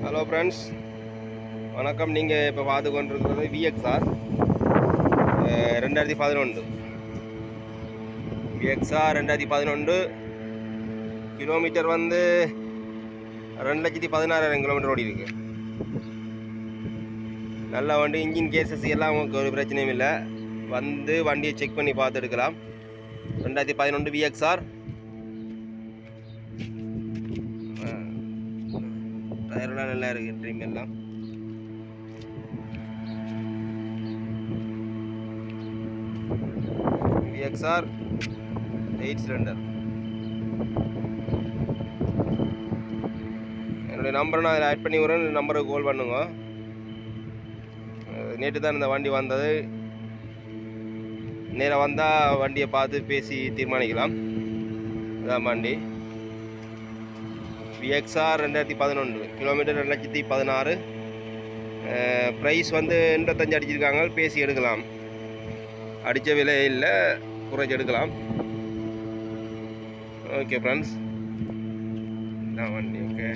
Hello friends, வணக்கம். நீங்கள் இப்போ பார்த்து கொண்டிருக்கிறது விஎக்ஸ்ஆர் 2011. விஎக்ஸ்ஆர் 2011 கிலோமீட்டர் வந்து 2,16,000 கிலோமீட்டர் ஓடி இருக்கு. நல்லா வண்டி, இன்ஜின் கேசஸ் எல்லாம் உங்களுக்கு ஒரு பிரச்சனையும் இல்லை. வந்து வண்டியை செக் பண்ணி பார்த்து எடுக்கலாம். 2011 விஎக்ஸ்ஆர். டயர்லாம் நல்லா இருக்குது, ட்ரீம் எல்லாம். விஎக்ஸ்ஆர் 8 சிலிண்டர். என்னுடைய நம்பரை நான் அதில் ஆட் பண்ணி விட்றேன். நம்பருக்கு கால் பண்ணுங்க. நேற்று தான் இந்த வண்டி வந்தது. நேராக வந்தால் வண்டியை பார்த்து பேசி தீர்மானிக்கலாம். இதான் வண்டி விஎக்ஸ்ஆர் 2011, கிலோமீட்டர் 2,16,000. ப்ரைஸ் வந்து 85 அடிச்சிருக்காங்க. பேசி எடுக்கலாம். அடித்த விலை இல்லை, குறைச்சி எடுக்கலாம். ஓகே ஃப்ரெண்ட்ஸ், இதான் வண்டி. ஓகே.